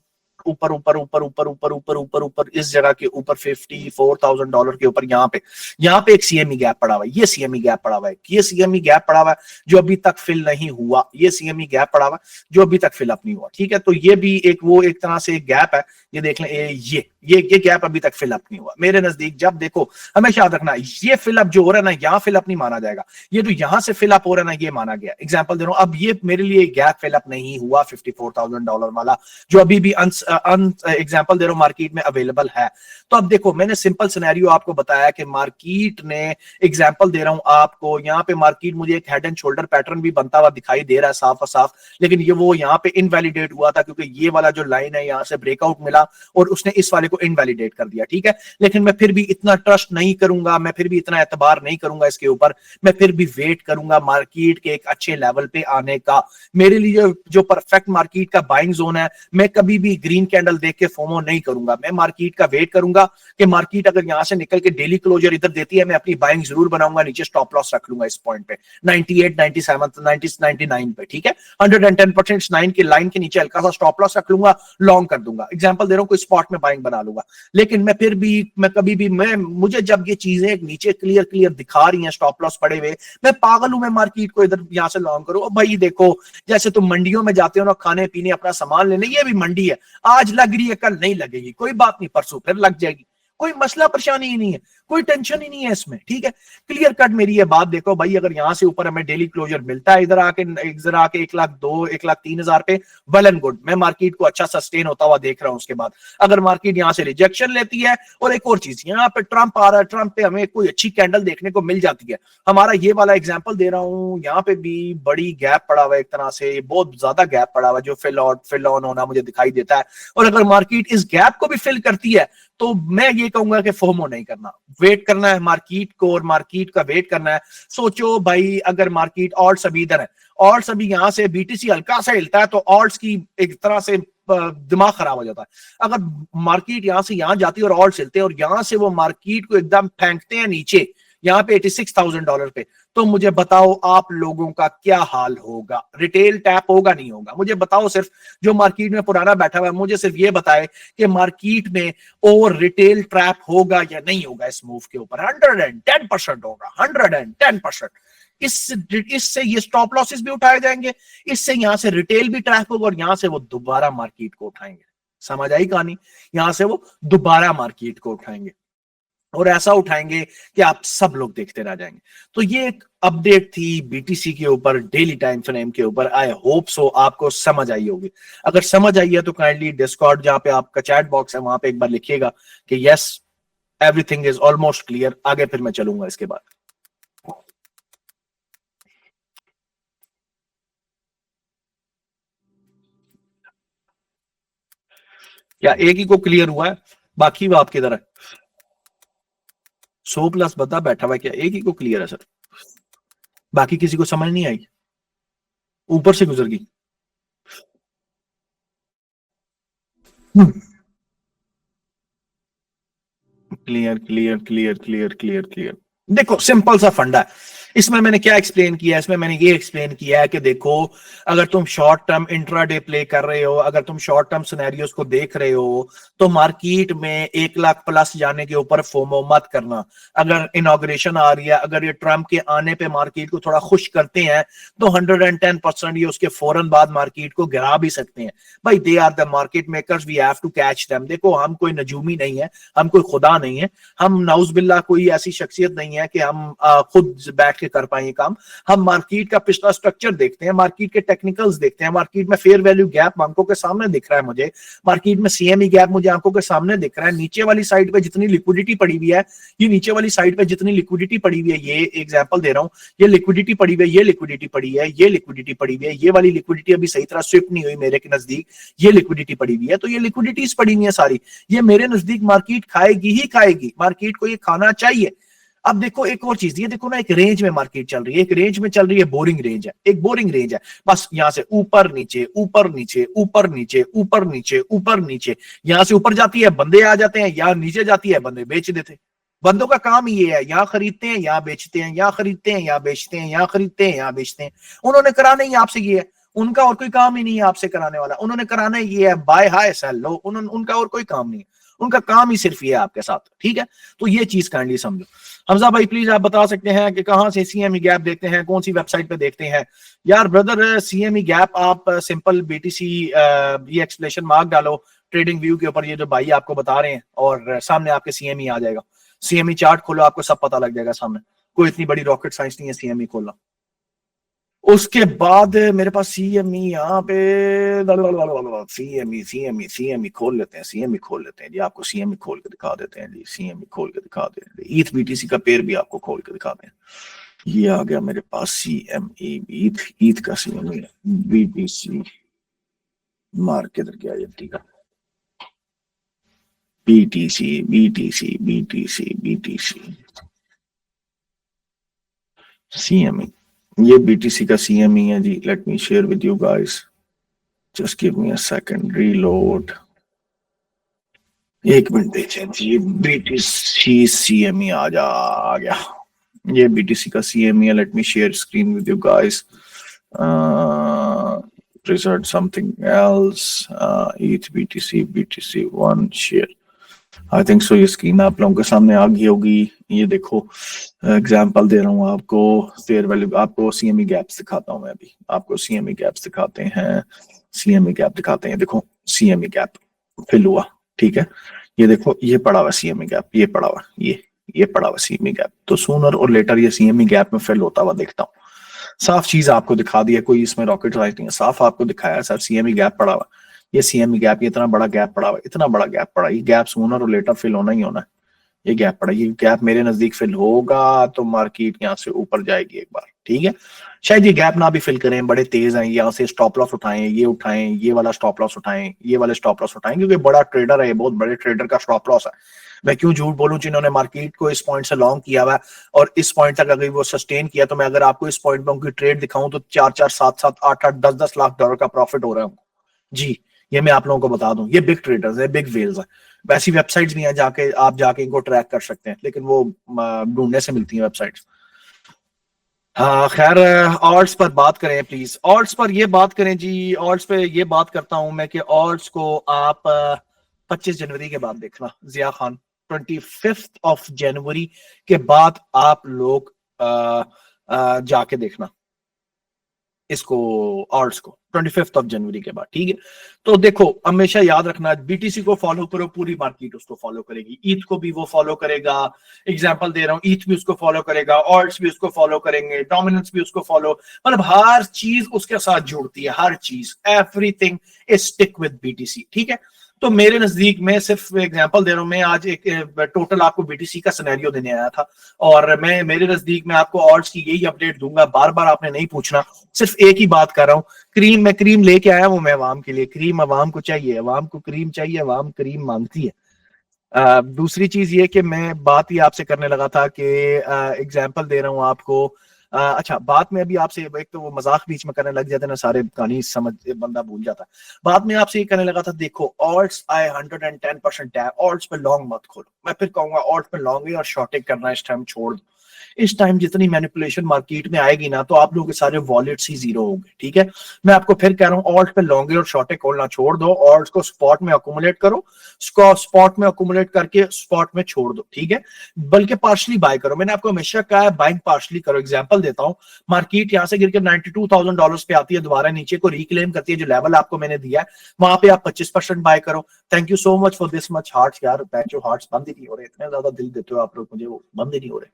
ऊपर ऊपर ऊपर ऊपर ऊपर ऊपर ऊपर ऊपर इस जगह के ऊपर $54,000 के ऊपर यहाँ पे एक सीएमई गैप पड़ा हुआ है। ये सीएमई गैप पड़ा हुआ है, ये सीएमई गैप पड़ा हुआ है जो अभी तक फिल नहीं हुआ। ये सीएमई गैप पड़ा हुआ है जो अभी तक फिल अप नहीं हुआ। ठीक है, तो ये भी एक तरह से एक गैप है। ये देख लें, ये गैप अभी तक फिल अप नहीं हुआ मेरे नजदीक। जब देखो हमेशा याद रखना, ये फिल अप जो हो रहा है ना, यहाँ फिल अप नहीं माना जाएगा, ये जो यहां से फिल अप हो रहा है ना, ये माना गया। एग्जांपल दे रहा हूं, अब ये मेरे लिए गैप फिल अप नहीं हुआ $54,000 वाला जो अभी भी एग्जांपल दे रहा हूं मार्केट में अवेलेबल है। तो अब देखो मैंने सिंपल सिनेरियो आपको बताया कि मार्केट ने, एग्जांपल दे रहा हूं आपको, यहाँ पे मार्केट मुझे एक हेड एंड शोल्डर पैटर्न भी बनता हुआ दिखाई दे रहा है साफ और साफ, लेकिन ये वो यहाँ पे इनवैलिडेट हुआ था क्योंकि ये वाला जो लाइन है यहाँ से ब्रेकआउट मिला और उसने इस वाले को इनवैलिडेट कर दिया। ठीक है, लेकिन मैं फिर भी इतना ट्रस्ट नहीं करूंगा, मैं फिर भी इतना एतबार नहीं करूंगा इसके ऊपर, मैं फिर भी वेट करूंगा मार्केट के एक अच्छे लेवल पे आने का। मेरे लिए जो परफेक्ट मार्केट का बाइंग जोन है, मैं कभी भी ग्रीन कैंडल देख के फोमो नहीं करूंगा, मैं मार्केट का वेट करूंगा कि मार्केट अगर यहां से निकल के डेली क्लोजर इधर देती है, मैं अपनी बाइंग जरूर बनाऊंगा, नीचे स्टॉप लॉस रख लूंगा इस पॉइंट पे 98 97 90 99 पे। ठीक है, 110% 9 की लाइन के नीचे हल्का सा स्टॉप लॉस रख लूंगा, लॉन्ग कर दूंगा। एग्जांपल दे रहा हूं, कोई स्पॉट में बाइंग बना लूंगा। लेकिन मैं फिर भी, मैं कभी भी, मैं मुझे जब ये चीजें नीचे क्लियर क्लियर दिखा रही हैं, स्टॉप लॉस पड़े हुए, मैं पागल हूं मैं मार्केट को इधर यहां से लॉन्ग करूं। भाई देखो, जैसे तुम मंडियों में जाते हो ना खाने पीने अपना सामान लेने, ये भी मंडी है, आज लग रही है कल नहीं लगेगी, कोई बात नहीं, परसों फिर लग जाएगी, कोई मसला परेशानी ही नहीं है, कोई टेंशन ही नहीं है इसमें। ठीक है, क्लियर कट मेरी ये बात देखो भाई, अगर यहां से ऊपर हमें डेली क्लोजर मिलता है इधर आके 1,02,000 1,03,000 पे, वेल एंड गुड, मैं मार्केट को अच्छा सस्टेन होता हुआ देख रहा हूं। उसके बाद अगर मार्केट यहां से रिजेक्शन लेती है, और एक और चीज, यहाँ पे ट्रंप आ रहा है, ट्रंप पे हमें कोई अच्छी कैंडल देखने को मिल जाती है, हमारा ये वाला एग्जाम्पल दे रहा हूं, यहाँ पे भी बड़ी गैप पड़ा हुआ है, एक तरह से बहुत ज्यादा गैप पड़ा हुआ है जो फिल ऑन होना मुझे दिखाई देता है। और अगर मार्केट इस गैप को भी फिल करती है तो मैं ये कहूंगा कि फोमो नहीं करना, वेट करना है मार्केट को, और मार्केट का वेट करना है। सोचो भाई, अगर मार्केट ऑल्ट्स अभी इधर है, ऑल्ट्स अभी यहां से बीटीसी हल्का सा हिलता है तो ऑल्ट्स की एक तरह से दिमाग खराब हो जाता है। अगर मार्केट यहां से यहां जाती है और ऑल्ट्स हिलते हैं और यहां से वो मार्केट को एकदम फेंकते हैं नीचे यहाँ पे $86,000 पे, तो मुझे बताओ आप लोगों का क्या हाल होगा? रिटेल टैप होगा नहीं होगा? मुझे बताओ, सिर्फ जो मार्केट में पुराना बैठा हुआ है मुझे सिर्फ ये बताए कि मार्केट में और रिटेल ट्रैप होगा या नहीं होगा इस मूव के ऊपर? 110% होगा, 110%। इससे ये स्टॉप लॉसेस भी उठाए जाएंगे, इससे यहां से रिटेल भी ट्रैप होगा, और यहां से वो दोबारा मार्केट को उठाएंगे। समझ आई कहानी? यहां से वो दोबारा मार्केट को उठाएंगे, और ऐसा उठाएंगे कि आप सब लोग देखते रह जाएंगे। तो ये एक अपडेट थी बीटीसी के ऊपर, डेली टाइम फ्रेम के ऊपर। आई होप सो आपको समझ आई होगी। अगर समझ आई है तो काइंडली डिस्कॉर्ड जहां पे आपका चैट बॉक्स है वहां पे एक बार लिखिएगा कि yes, everything is almost clear. आगे फिर मैं चलूंगा इसके बाद। या एक ही को क्लियर हुआ है, बाकी बात किधर है? 100 प्लस बता बैठा हुआ है, क्या एक ही को क्लियर है सर? बाकी किसी को समझ नहीं आई, ऊपर से गुजर गई। Clear clear clear clear clear clear. देखो सिंपल सा फंडा है, इसमें मैंने क्या एक्सप्लेन किया है, इसमें मैंने ये एक्सप्लेन किया है कि देखो, अगर तुम शॉर्ट टर्म इंट्राडे प्ले कर रहे हो, अगर तुम शॉर्ट टर्म सिनेरियोस को देख रहे हो, तो मार्केट में 1 लाख प्लस जाने के ऊपर फोमो मत करना। अगर इनॉग्रेशन आ रही है, अगर ये ट्रम्प के आने पे मार्केट को थोड़ा खुश करते हैं, तो 110% ये उसके फौरन बाद मार्केट को गिरा भी सकते हैं। भाई they are the market makers, we have to catch them. देखो हम कोई नजूमी नहीं है, हम कोई खुदा नहीं है, हम नाउजबिल्ला कोई ऐसी शख्सियत नहीं है कि हम खुद बैठ के कर पाए काम। हम मार्केट का पिछला स्ट्रक्चर देखते हैं, मार्केट के टेक्निकल्स देखते हैं, मार्केट में फेयर वैल्यू गैप आंखों के सामने दिख रहा है मुझे, मार्केट में सीएमई गैप मुझे आंखों के सामने दिख रहा है। नीचे वाली साइड पे जितनी लिक्विडिटी पड़ी हुई है, ये नीचे वाली साइड पे जितनी लिक्विडिटी पड़ी हुई है, ये एग्जांपल दे रहा हूं, ये लिक्विडिटी पड़ी हुई है, ये लिक्विडिटी पड़ी है, ये लिक्विडिटी पड़ी हुई है, ये वाली लिक्विडिटी अभी सही तरह स्विफ्ट नहीं हुई मेरे के नजदीक, ये लिक्विडिटी पड़ी हुई है, तो ये लिक्विडिटीज पड़ी हुई है सारी, ये मेरे नजदीक मार्केट खाएगी ही खाएगी, मार्केट को ये खाना चाहिए। अब देखो एक और चीज, ये देखो ना, एक रेंज में मार्केट चल रही है, एक रेंज में चल रही है, बोरिंग रेंज है, एक बोरिंग रेंज है, बस यहां से ऊपर नीचे ऊपर नीचे ऊपर नीचे ऊपर नीचे ऊपर नीचे, यहां से ऊपर जाती है बंदे आ जाते हैं, यहां नीचे जाती है बंदे बेच देते हैं। बंदों का काम ये है, यहाँ खरीदते हैं यहाँ बेचते हैं, यहाँ खरीदते हैं यहाँ बेचते हैं, यहाँ खरीदते हैं यहाँ बेचते हैं। उन्होंने कराना ही आपसे ये है, उनका और कोई काम ही नहीं है आपसे कराने वाला, उन्होंने कराना ये है बाय हाई सेल लो, उनका और कोई काम नहीं है, उनका काम ही सिर्फ ये है आपके साथ, ठीक है? तो ये चीज काइंडली समझो। हमजा भाई प्लीज आप बता सकते हैं कि कहां से सीएमई गैप देखते हैं, कौन सी वेबसाइट पे देखते हैं? यार ब्रदर, सीएमई गैप आप सिंपल बीटीसी ये एक्सप्लेनेशन मार्क डालो ट्रेडिंग व्यू के ऊपर, ये जो भाई आपको बता रहे हैं, और सामने आपके सीएमई आ जाएगा। सीएमई चार्ट खोलो, आपको सब पता लग जाएगा सामने, कोई इतनी बड़ी रॉकेट साइंस नहीं है सीएमई खोलना। उसके बाद मेरे पास सीएमई यहाँ पे, सीएमई खोल लेते हैं, सीएमई खोल लेते हैं जी, आपको सीएमई खोल के दिखा देते हैं जी, सीएमई खोल के दिखा देते हैं, ईथ बीटीसी का पेयर भी आपको खोल के दिखा दें। ये आ गया मेरे पास सीएमई, ईथ ईथ का सीएमई, बीटीसी मार्क किधर गया ये, ठीक है, BTC BTC BTC BTC CME, ये बीटीसी का सीएमई है जी। Let me share with you guys, just give me a second, reload, एक मिनट दीजिए जी। बीटीसी सीएमई आ गया, ये बीटीसी का सीएमई है। Late me share screen with you guys, present something else, ETH BTC 1 share, I think so. ये screen आप लोगों के सामने आ गई होगी, ये देखो एग्जांपल दे रहा हूँ आपको, फेयर वैल्यू, आपको सीएमई गैप्स दिखाता हूँ मैं अभी, आपको सीएमई गैप्स दिखाते हैं, सीएमई गैप दिखाते हैं। देखो सीएमई गैप फिल हुआ, ठीक है, ये देखो ये पड़ा हुआ सीएमई गैप, ये पड़ा हुआ, ये पड़ा हुआ सीएमई गैप, तो सूनर और लेटर ये सीएमई गैप में फिल होता हुआ देखता हूँ। साफ चीज आपको दिखा दी है, कोई इसमें रॉकेट साइंस नहीं है, साफ आपको दिखाया सर सीएमई गैप पड़ा हुआ, ये सीएमई गैप, ये इतना बड़ा गैप पड़ा हुआ, इतना बड़ा गैप पड़ा, ये गैप सूनर और लेटर फिल होना ही होना है। ये गैप पड़ा, ये गैप मेरे नजदीक फिल होगा तो मार्केट यहाँ से ऊपर जाएगी एक बार, ठीक है। शायद ये गैप ना भी फिल करें, बड़े तेज हैं, यहाँ से स्टॉप लॉस उठाएं, ये उठाएं, ये वाला स्टॉप लॉस उठाएं, ये वाले स्टॉप लॉस उठाएं, क्योंकि बड़ा ट्रेडर है, ये बहुत बड़े ट्रेडर का स्टॉप लॉस है। मैं क्यों झूठ बोलूं, जिन्होंने मार्केट को इस पॉइंट से लॉन्ग किया हुआ और इस पॉइंट तक अगर वो सस्टेन किया, तो मैं अगर आपको इस पॉइंट पे उनकी ट्रेड दिखाऊं तो 4-4, 7-7, 8-8, 10-10 लाख डॉलर का प्रॉफिट हो रहा है जी। ये मैं आप लोगों को बता दूं, ये बिग ट्रेडर्स है, बिग वेल्स है। वैसी वेबसाइट्स भी हैं, जाके आप जाके इनको ट्रैक कर सकते हैं, लेकिन वो ढूंढने से मिलती हैं वेबसाइट्स। हाँ खैर, ऑड्स पर बात करें प्लीज, ऑड्स पर ये बात करें जी, ऑड्स पे ये बात करता हूं मैं कि ऑड्स को आप 25 जनवरी के बाद देखना, जिया खान 25 जनवरी के बाद आप लोग जाके देखना इसको, ऑल्ट्स को 25 जनवरी के बाद, ठीक है। तो देखो हमेशा याद रखना, बीटीसी को फॉलो करो, पूरी मार्केट उसको फॉलो करेगी, ईथ को भी वो फॉलो करेगा, एग्जांपल दे रहा हूं, ईथ भी उसको फॉलो करेगा, ऑल्ट्स भी उसको फॉलो करेंगे, डोमिनेंस भी उसको फॉलो, मतलब हर चीज उसके साथ जुड़ती है, हर चीज, everything is stick with BTC, ठीक है। तो मेरे नजदीक में, सिर्फ एग्जांपल दे रहा हूं मैं, आज एक टोटल आपको बीटीसी का सिनेरियो देने आया था, और मैं मेरे नजदीक में आपको ऑल्ट्स की यही अपडेट दूंगा, बार बार आपने नहीं पूछना, सिर्फ एक ही बात कर रहा हूं क्रीम, मैं क्रीम लेके आया हूँ मैं अवाम के लिए, क्रीम अवाम को चाहिए, अवाम को क्रीम चाहिए, अवाम क्रीम मांगती है। दूसरी चीज ये कि मैं बात ही आपसे करने लगा था कि एग्जाम्पल दे रहा हूँ आपको। अच्छा, बात में अभी आपसे, एक तो वो मजाक बीच में करने लग जाते हैं ना, सारे कहानी समझ बंदा भूल जाता है। बात में आपसे ये करने लगा था, देखो ऑल्ट्स आए 110% है, ऑल्ट्स पे लॉन्ग मत खोलो। मैं फिर कहूंगा ऑल्ट पे लॉन्ग और शॉर्टिंग करना इस टाइम छोड़ दो। इस टाइम जितनी मैनिपुलेशन मार्केट में आएगी ना, तो आप लोगों के सारे वॉलेट्स ही जीरो होंगे, ठीक है। मैं आपको फिर कह रहा हूँ, ऑल्ट पे लॉन्ग और शॉर्टे खोलना छोड़ दो, ऑल्ट को स्पॉट में अकोमुलेट करो, स्पॉट में अकोमुलेट करके स्पॉट में छोड़ दो, ठीक है। बल्कि पार्शली बाय करो, मैंने आपको हमेशा कहा है बाइंग पार्शली करो। एग्जांपल देता हूं, मार्केट यहां से गिर के $92,000 पे आती है, दोबारा नीचे को रिक्लेम करती है, जो लेवल आपको मैंने दिया है वहां पे आप 25% बाय करो। Thank you so much for this much hearts यार, जो हार्ट्स बंद ही नहीं हो रहे, इतने ज्यादा दिल देते हो आप लोग मुझे, वो बंद ही नहीं हो रहे,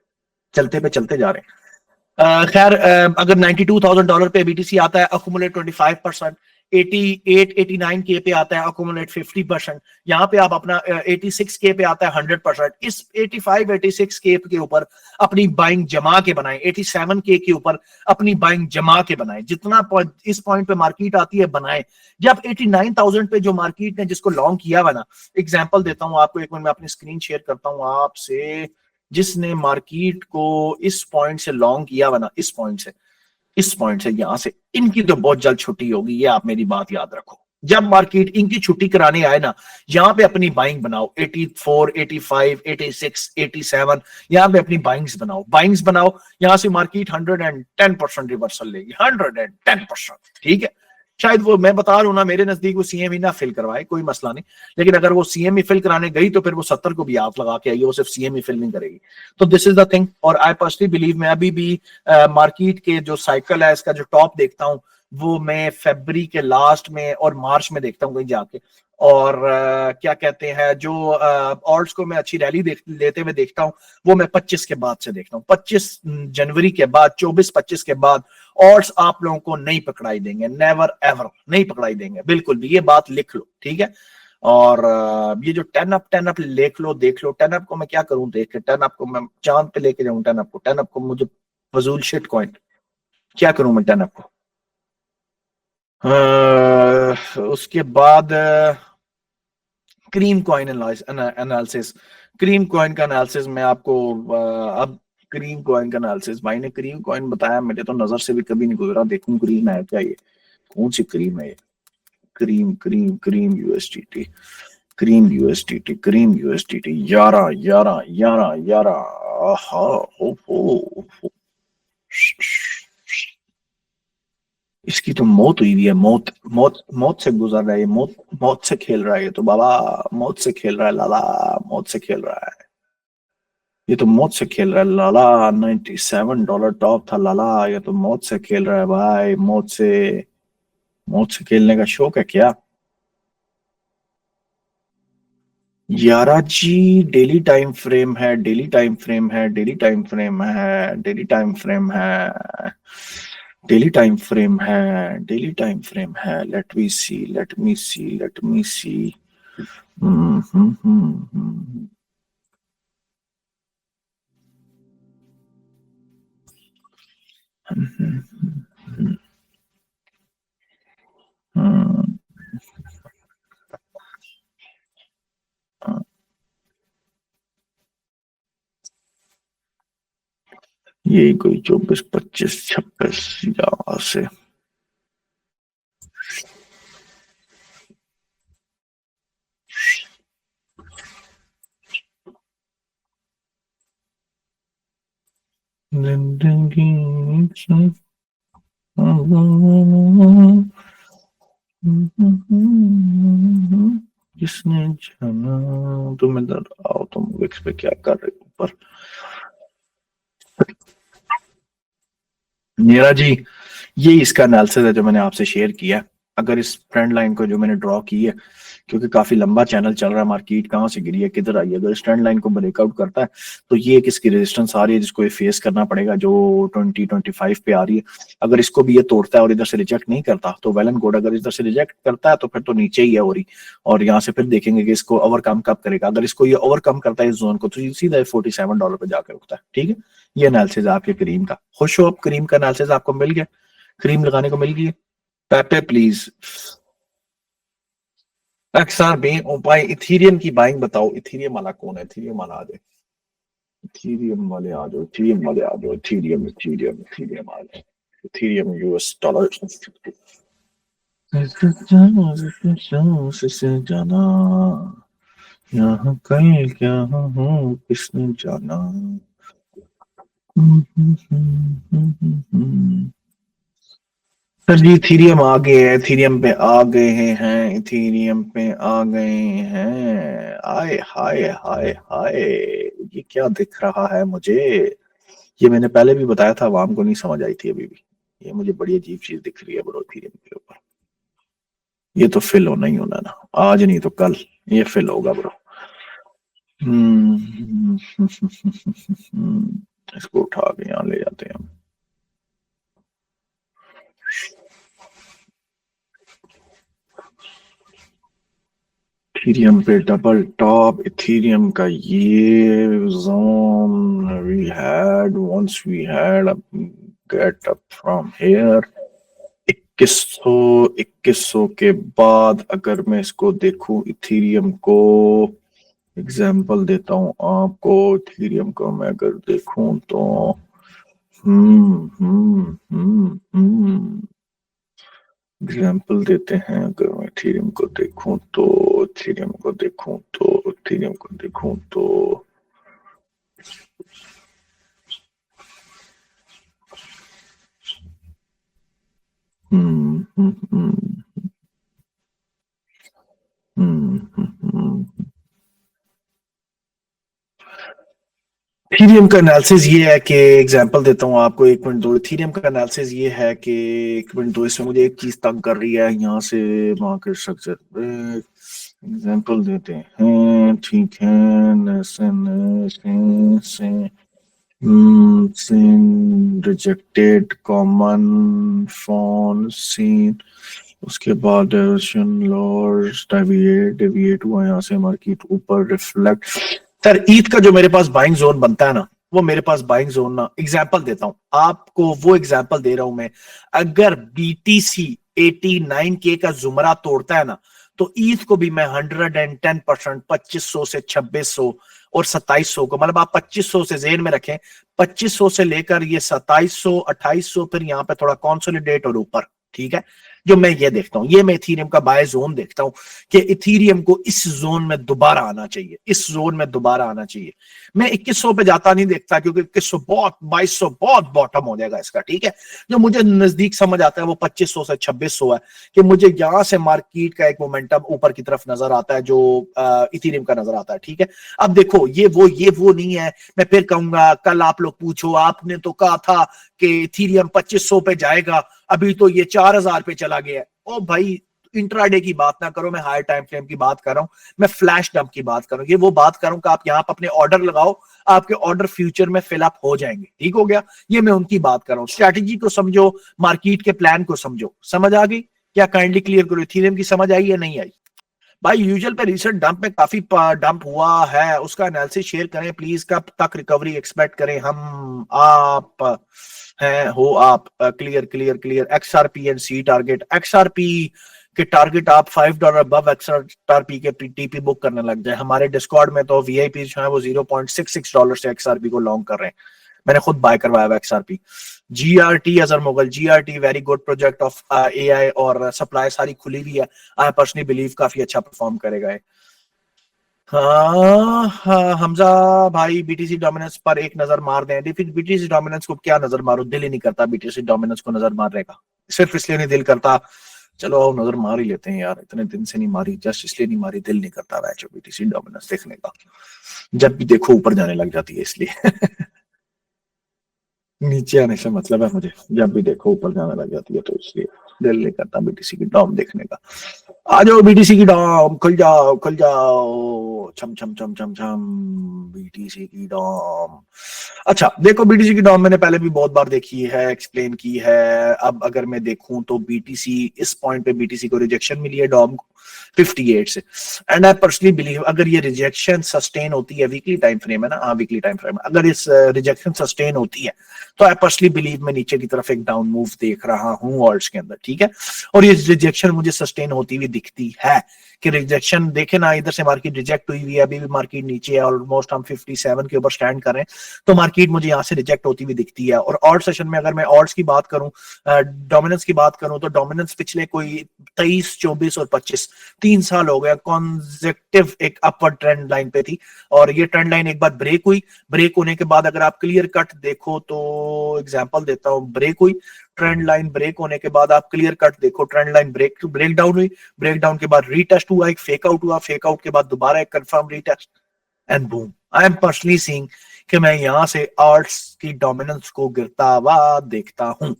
चलते पे चलते जा रहे हैं। खैर, अगर $92,000 पे बीटीसी आता है, अकोमुलेट 25%, 88-89 के पे आता है, अकोमुलेट 50%, यहाँ पे आप अपना 86 के पे आता है 100%। इस 85-86 के ऊपर अपनी बाइंग जमा के बनाएं, 87 के ऊपर अपनी बाइंग जमा के बनाएं, जितना इस पॉइंट पे मार्केट आती है बनाएं। जब 89,000 पे जो मार्केट ने जिसको लॉन्ग किया हुआ ना, एग्जाम्पल देता हूं आपको, एक मिनट में अपनी स्क्रीन शेयर करता हूं आपसे, जिसने मार्केट को इस पॉइंट से लॉन्ग किया हुआ ना, इस पॉइंट से यहां से, इनकी तो बहुत जल्द छुट्टी होगी, ये आप मेरी बात याद रखो। जब मार्केट इनकी छुट्टी कराने आए ना, यहां पे अपनी बाइंग बनाओ, 84, 85, 86, 87, यहां पे अपनी बाइंग्स बनाओ। यहां से मार्केट 110% रिवर्सल लेगी, 110%, ठीक है। शायद वो, मैं बता रहा हूं ना, मेरे नजदीक वो सीएम ही ना फिल करवाए, कोई मसला नहीं, लेकिन अगर वो सीएम ही फिल कराने गई तो फिर वो 70 को भी हाथ लगा के आई, वो सिर्फ सीएम ही फिल नहीं करेगी। तो दिस इज द थिंग। और आई पर्सनली बिलीव, मैं अभी भी मार्केट के जो साइकिल है इसका जो टॉप देखता हूं, वो मैं फरवरी के लास्ट में और मार्च में देखता हूँ कहीं जाके। और क्या कहते हैं, जो ऑल्ट्स को मैं अच्छी रैली लेते हुए देखता हूँ, वो मैं 25 के बाद से देखता हूँ, 25 जनवरी के बाद, 24-25 के बाद ऑल्ट्स आप लोगों को नहीं पकड़ाई देंगे, नेवर एवर नहीं पकड़ाई देंगे, बिल्कुल भी, ये बात लिख लो, ठीक है। और ये जो 10 अप देख लो 10 अप को मैं क्या करूं, देख के 10 अप को मैं चांद पे लेके जाऊं, 10 अप को मुझे फजूल शिट कॉइन, क्या करूं मैं 10 अप को। उसके बाद cream coin analysis, cream coin का एनालिसिस मैं आपको अब क्रीम कॉइन का एनालिसिस, भाई ने क्रीम कॉइन बताया, मेरे तो नजर से भी कभी नहीं गुजरा, देखूं क्रीम है क्या ये, कौन सी क्रीम है ये, cream cream cream USDT, cream USDT, cream USDT 11 11 11 11, आहा, ओहो, इसकी तो मौत हुई हुई है, मौत मौत मौत से गुजर रहा है ये, मौत मौत से खेल रहा है ये तो बाबा, मौत से खेल रहा है लाला, मौत से खेल रहा है ये तो, मौत से खेल रहा है लाला। $97 टॉप था लाला, ये तो मौत से खेल रहा है भाई, मौत से खेलने का शौक है क्या। यारा जी, डेली टाइम फ्रेम है, डेली टाइम फ्रेम है, डेली टाइम फ्रेम है, डेली टाइम फ्रेम है, डेली टाइम फ्रेम है, डेली टाइम फ्रेम है, लेट मी सी, लेट मी सी, लेट मी सी। हम्म हम्म हम्म हम्म हम्म, हम्म, हम्म, यही कोई 24, 25, 26 यहाँ से। जिंदगी जिसने जाना, तुम इधर आओ, तुम विक्स पे क्या कर रहे हो ऊपर। नीरा जी, ये इसका एनालिसिस है जो मैंने आपसे शेयर किया है। अगर इस ट्रेंड लाइन को जो मैंने ड्रॉ की है, क्योंकि काफी लंबा चैनल चल रहा है, मार्केट कहाँ से गिरी है किधर आई है, अगर इस ट्रेंड लाइन को ब्रेकआउट करता है तो ये एक इसकी रेजिस्टेंस आ रही है जिसको ये फेस करना पड़ेगा, जो 20-25 पे आ रही है। अगर इसको भी ये तोड़ता है और इधर से रिजेक्ट नहीं करता तो वेल एंड गुड, अगर इधर से रिजेक्ट करता है तो फिर तो नीचे ही है हो रही, और यहाँ से फिर देखेंगे कि इसको ओवरकम कब करेगा। अगर इसको ये ओवरकम करता है इस जोन को, तो सीधा $47 पे जाकर रुकता है, ठीक है। ये एनालिसिस आपके क्रीम का, खुश हो आप, क्रीम का एनालिसिस आपको मिल गया, क्रीम लगाने को मिल गई है। पेपे प्लीज। एक्सआर बीइंग उपाय इथीरियम की बाइंग बताओ। इथीरियम वाला कौन है? इथीरियम वाला आ जाए। इथीरियम वाले आ जाओ, इथीरियम वाले आ जाओ, इथीरियम इथीरियम इथीरियम आ जाए। Ethereum US dollar. से जाना यहाँ कल क्या हूँ किसने जाना। सर जी इथीरियम आ गए हैं, इथीरियम पे आ गए हैं, इथीरियम पे आ गए हैं। आय हाय हाय हाय, ये क्या दिख रहा है मुझे? ये मैंने पहले भी बताया था, आवाम को नहीं समझ आई थी अभी भी। ये मुझे बड़ी अजीब चीज दिख रही है ब्रो इथीरियम के ऊपर। ये तो फिल होना ही होना ना, आज नहीं तो कल ये फिल होगा ब्रो। हम्म। इसको उठा के यहाँ ले जाते हैं हम। इथीरियम पे डबल टॉप, इथीरियम का ये zone we had once we had get up from here. 2100 के बाद अगर मैं इसको देखूं इथीरियम को, एग्जांपल देता हूं आपको। इथीरियम को मैं अगर देखूं तो एग्जाम्पल देते हैं। अगर मैं इथेरियम को देखूं तो, इथेरियम को देखूं तो, इथेरियम को देखूं तो हम्म हम्म हम्म इथेरियम का एनालिसिस ये है कि, एग्जांपल देता हूँ आपको 1.2। इथेरियम का एनालिसिस ये है कि 1.2 इसमें मुझे एक चीज तंग कर रही है यहाँ से। मार्केट स्ट्रक्चर एग्जांपल देते हैं, ठीक है। Scene rejected common phone scene, उसके बाद लॉस डेविएट डेविएट हुआ यहाँ से मार्केट ऊपर रिफ्लेक्ट। सर ईद का जो मेरे पास बाइंग जोन बनता है ना, वो मेरे पास बाइंग जोन ना, एग्जांपल देता हूं आपको, वो एग्जांपल दे रहा हूं मैं। अगर बीटीसी 89K का जुमरा तोड़ता है ना, तो ईद को भी मैं 110% 2500 से 2600 और 2700 को, मतलब आप 2500 से जेन में रखें, 2500 से लेकर ये 2700 2800, फिर यहाँ पे थोड़ा कॉन्सोलिडेट और ऊपर, ठीक है। जो मैं ये देखता हूं, ये मैं इथीरियम का बाय जोन देखता हूं कि इथीरियम को इस जोन में दोबारा आना चाहिए, इस जोन में दोबारा आना चाहिए। मैं 2100 पे जाता नहीं देखता, क्योंकि 2100 बहुत, 2200 बहुत बॉटम हो जाएगा इसका, ठीक है। जो मुझे नजदीक समझ आता है वो 2500 से 2600 है, कि मुझे यहां से मार्केट का एक मोमेंटम ऊपर की तरफ नजर आता है, जो इथीरियम का नजर आता है, ठीक है। अब देखो ये वो नहीं है। मैं फिर कहूंगा, कल आप लोग पूछो, आपने तो कहा था कि इथीरियम 2500 पे जाएगा, अभी तो ये 4000 पे चला गया है। ओ भाई, इंट्राडे की बात ना करो, मैं हायर टाइम फ्रेम की बात कर रहा हूं, मैं फ्लैश डंप की बात कर रहा हूं। ये वो बात कर रहा हूं कि आप यहां पर अपने ऑर्डर लगाओ, आपके ऑर्डर फ्यूचर में फिलअप हो जाएंगे, ठीक हो गया। ये मैं उनकी बात कर रहा हूं। स्ट्रैटेजी को समझो, मार्केट के प्लान को समझो। समझ आ गई क्या? काइंडली क्लियर करो, इथीरियम की समझ आई या नहीं आई? भाई यूजुअल पे रिसेंट डंप में काफी डंप हुआ है, उसका एनालिसिस शेयर करें प्लीज। कब तक रिकवरी एक्सपेक्ट करें हम? आप हैं हो आप? Clear clear clear. XRP and C target. XRP के टारगेट आप $5 अबव एक्सआरपी के टीपी बुक करने लग जाए। हमारे डिस्कॉर्ड में तो वीआईपी जो है वो $0.66 से एक्सआरपी को लॉन्ग कर रहे हैं। मैंने खुद बाय करवाया हुआ XRP. GRT Azhar Mughal, GRT very good project of AI, और सप्लाई सारी खुली हुई है। आई पर्सनली बिलीव काफी अच्छा परफॉर्म करेगा ये। हाँ हाँ हमजा भाई, बीटीसी डोमिनेंस पर एक नजर मार दें। बीटीसी डोमिनेंस को क्या नजर मारो, दिल ही नहीं करता बीटीसी डोमिनेंस को नजर मारने का। सिर्फ इसलिए नहीं दिल करता, चलो आओ नजर मार ही लेते हैं यार, इतने दिन से नहीं मारी, जस्ट इसलिए नहीं मारी, दिल नहीं करता मैच बीटीसी डोमिनेंस देखने का। जब भी देखो ऊपर जाने लग जाती है इसलिए। नीचे आने से मतलब है मुझे, जब भी देखो ऊपर जाने लग जाती है, तो इसलिए दिल नहीं करता बीटीसी की डॉम देखने का। आ जाओ बीटीसी की डॉम, खुल जाओ खुल जाओ। छम छम छम छम छम, बीटीसी की डॉम। अच्छा देखो, बीटीसी की डॉम मैंने पहले भी बहुत बार देखी है, एक्सप्लेन की है। अब अगर मैं देखूं तो बीटीसी इस पॉइंट पे बीटीसी को रिजेक्शन मिली है डॉम को 58 से। एंड आई पर्सनली बिलीव अगर ये रिजेक्शन सस्टेन होती है, वीकली टाइम फ्रेम है ना, हाँ वीकली टाइम फ्रेम, अगर इस रिजेक्शन सस्टेन होती है तो आई पर्सनली बिलीव मैं नीचे की तरफ एक डाउन मूव देख रहा हूं ऑल्ट्स के अंदर, ठीक है। और ये रिजेक्शन मुझे सस्टेन होती हुई दिखती है कि रिजेक्शन देखे ना, इधर से मार्केट रिजेक्ट हुई हुई है, अभी भी मार्केट नीचे है, ऑलमोस्ट हम 57 के ऊपर स्टैंड कर रहे हैं, तो मार्केट मुझे यहाँ से रिजेक्ट होती हुई दिखती है। और ऑल्ट सेशन में अगर मैं ऑल्ट्स की बात करूं, डोमिनेंस की बात करूं, तो डोमिनेंस पिछले कोई 23, 24 और 25 3 साल हो गया कॉन्जेक्टिव एक अपवर्ड ट्रेंड लाइन पे थी। और ये ट्रेंड लाइन एक बार ब्रेक हुई, ब्रेक होने के बाद अगर आप क्लियर कट देखो तो एग्जांपल देता हूं, ब्रेक हुई, ट्रेंड लाइन ब्रेक होने के बाद आप क्लियर कट देखो, ट्रेंड लाइन ब्रेक डाउन हुई, ब्रेक डाउन के बाद रीटेस्ट हुआ, एक फेक आउट हुआ, फेक आउट के बाद दोबारा एक confirm retest and boom. I am personally seeing कि मैं यहां से आर्ट्स की डोमिनेंस को गिरता हुआ देखता हूं।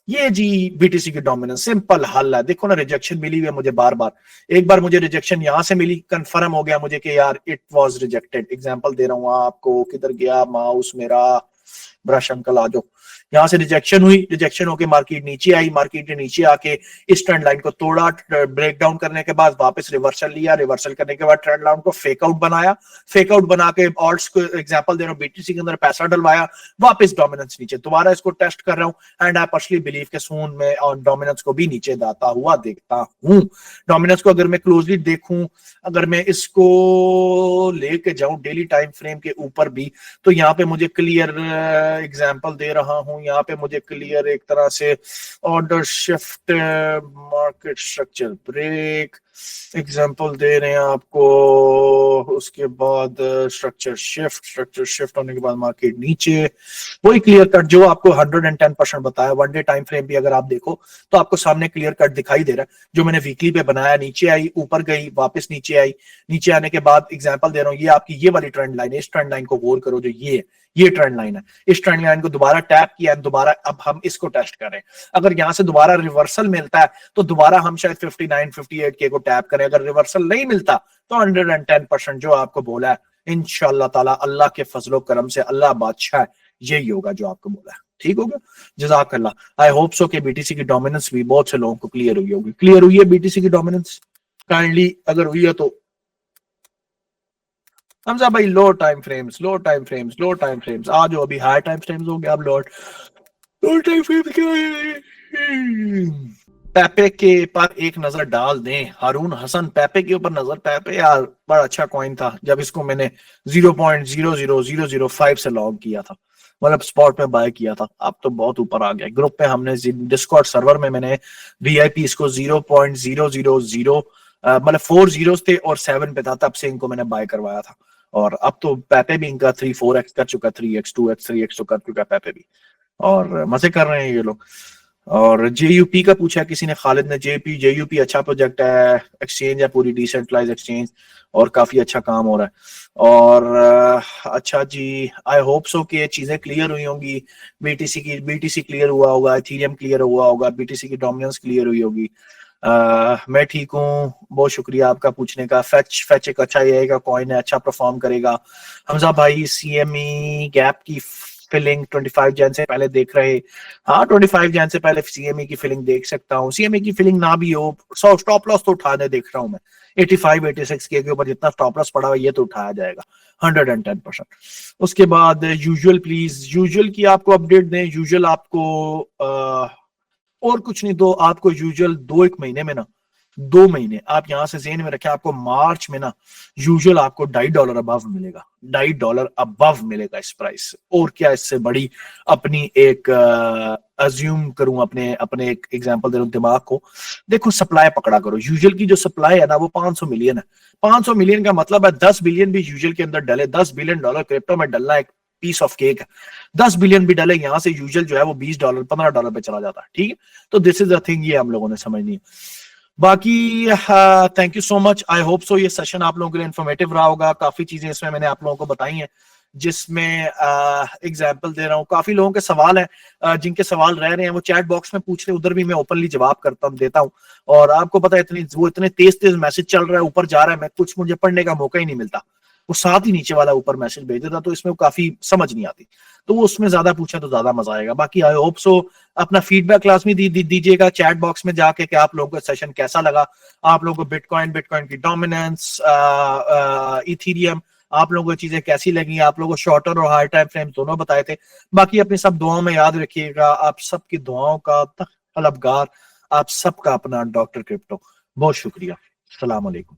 ये जी बीटीसी की डोमिनेंस, सिंपल हल है। देखो ना, रिजेक्शन मिली हुई है मुझे बार बार, एक बार मुझे रिजेक्शन यहां से मिली, कंफर्म हो गया मुझे कि यार इट वाज रिजेक्टेड। एग्जांपल दे रहा हूं आपको, किधर गया माउस मेरा, ब्रश अंकल आ जाओ। यहां से रिजेक्शन हुई, रिजेक्शन होकर मार्केट नीचे आई, मार्केट ने नीचे आके इस ट्रेंड लाइन को तोड़ा, ब्रेक डाउन करने के बाद वापस रिवर्सल लिया, रिवर्सल करने के बाद ट्रेंड लाइन को फेक आउट बनाया, फेक आउट बना के ऑल्ट्स को एग्जांपल दे रहा हूं, बीटीसी के अंदर पैसा डलवाया, वापस डोमिनेंस नीचे, दोबारा इसको टेस्ट कर रहा हूं। एंड आई पर्सनली बिलीव के सून में डोमिनेंस को भी नीचे जाता हुआ देखता हूं। डोमिनेंस को अगर मैं क्लोजली देखूं, अगर मैं इसको लेके जाऊं डेली टाइम फ्रेम के ऊपर भी, तो यहाँ पे मुझे क्लियर एग्जांपल दे रहा हूं, यहाँ पे मुझे क्लियर एक तरह से order shift, market structure break example दे रहे हैं आपको, उसके बाद स्ट्रक्चर शिफ्ट होने के बाद मार्केट नीचे, वही क्लियर कट जो आपको 110% बताया। वन डे टाइम फ्रेम भी अगर आप देखो तो आपको सामने क्लियर कट दिखाई दे रहा है, जो मैंने वीकली पे बनाया, नीचे आई, ऊपर गई, वापस नीचे आई, नीचे आने के बाद एग्जांपल दे रहा हूँ, ये आपकी ये वाली ट्रेंड लाइन है, इस ट्रेंड लाइन को गौर करो, जो ये ट्रेंड लाइन है, इस ट्रेंड लाइन को दोबारा टैप किया, दोबारा अब हम इसको टेस्ट करें। अगर यहां से दोबारा रिवर्सल मिलता है तो दोबारा हम शायद 59, 58 के को टैप करें। अगर रिवर्सल नहीं मिलता तो 110% जो आपको बोला है, इंशाअल्लाह ताला अल्लाह के फजलो करम से, अल्लाह बादशाह है, यही होगा जो आपको बोला है। ठीक होगा, जज़ाकल्लाह। आई होप सो कि बीटीसी की डोमिनेंस भी बहुत से लोगों को क्लियर हुई होगी। क्लियर हुई है बीटीसी की डोमिनेंस? काइंडली अगर हुई है तो हमजा भाई, लो टाइम फ्रेम्स, लो टाइम फ्रेम्स, लो टाइम फ्रेम्स आ जाओ। अभी हाई टाइम फ्रेम्स हो गया, अब लो टाइम फ्रेम्स क्या है? पेपे के पर एक नजर डाल दें, हारून हसन पेपे के ऊपर नजर। पेपे यार बड़ा अच्छा कॉइन था जब इसको मैंने 0.00005 से लॉग किया था, मतलब स्पॉट में बाय किया था। अब तो बहुत ऊपर आ गया। ग्रुप पे हमने डिस्कॉर्ड सर्वर में मैंने वीआईपी इसको 0.000 मतलब 4 जीरोस थे और 7 पे था, तब से इनको मैंने बाय करवाया था। और अब तो पेपे भी इनका 3-4x कर चुका, 3x 2x 3x तो कर चुका पेपे भी, और मजे कर रहे हैं ये लोग। और जेयूपी का पूछा किसी ने, खालिद ने, जेयूपी अच्छा प्रोजेक्ट है, एक्सचेंज है पूरी डिसेंट्रलाइज एक्सचेंज, और काफी अच्छा काम हो रहा है। और अच्छा जी, आई होप सो कि ये चीजें क्लियर हुई होंगी। बीटीसी क्लियर हुआ होगा, इथेरियम क्लियर हुआ होगा, बीटीसी की डोमिनेंस क्लियर हुई होगी। मैं ठीक हूँ, बहुत शुक्रिया आपका पूछने का। फैच एक अच्छा ये का कॉइन है, अच्छा परफॉर्म करेगा। हमजा भाई, सीएमई गैप की फिलिंग 25 जैन से पहले देख रहे? हाँ, 25 जैन से पहले सीएमई की फिलिंग देख सकता हूँ। सीएमई की फिलिंग ना भी हो, स्टॉप लॉस तो उठाने देख रहा हूँ मैं। 85, 86 के ऊपर जितना स्टॉप लॉस पड़ा हुआ ये तो उठाया जाएगा 110%। उसके बाद यूजुअल, प्लीज यूजुअल की आपको अपडेट दें। यूजुअल आपको और कुछ नहीं, दो आपको यूजुअल 2 महीने में ना, 2 महीने आप यहां से ज़हन में रखें, आपको मार्च में ना यूजुअल आपको $2.5 अबव मिलेगा, $2.5 अबव मिलेगा इस प्राइस से। और क्या इससे बड़ी अपनी एक अज्यूम करूं, अपने एक एग्जांपल दे रहा हूं दिमाग को। देखो, सप्लाई पकड़ा करो, यूजुअल की जो सप्लाई है ना वो 500 मिलियन है। 500 मिलियन का मतलब है 10 बिलियन भी यूजुअल के अंदर डले, $10 बिलियन क्रिप्टो में डलना एक पीस ऑफ केक है। 10 बिलियन भी डले यहां से, यूजुअल जो है वो $20 $15 पे चला जाता है। ठीक है, तो दिस इज द थिंग, ये हम लोगों ने समझनी है। बाकी thank you so much. I hope so ये सेशन आप लोगों के लिए इन्फॉर्मेटिव रहा होगा। काफी चीजें इसमें मैंने आप लोगों को बताई हैं जिसमें एग्जाम्पल दे रहा हूँ, काफी लोगों के सवाल हैं जिनके सवाल रह रहे हैं वो चैट बॉक्स में पूछ रहे, उधर भी मैं ओपनली जवाब करता हूँ, देता हूँ। और आपको पता है इतने तेज तेज मैसेज चल रहा है, ऊपर जा रहा है, मैं कुछ मुझे पढ़ने का मौका ही नहीं मिलता। वो साथ ही नीचे वाला ऊपर मैसेज भेज देता, तो इसमें काफी समझ नहीं आती। तो वो उसमें ज्यादा पूछे तो ज्यादा मजा आएगा। बाकी आई होप सो अपना फीडबैक क्लास में दीजिएगा चैट बॉक्स में जाके कि आप लोगों को सेशन कैसा लगा, आप लोगों को बिटकॉइन की डोमिनेंस, इथीरियम, आप लोगों को चीजें कैसी लगी, आप लोगों को शॉर्टर और हाई टाइम फ्रेम दोनों बताए थे। बाकी अपनी सब दुआओं में याद रखिएगा, आप सबकी दुआओं का तलबगार आप सबका अपना डॉक्टर क्रिप्टो। बहुत शुक्रिया। अस्सलाम वालेकुम।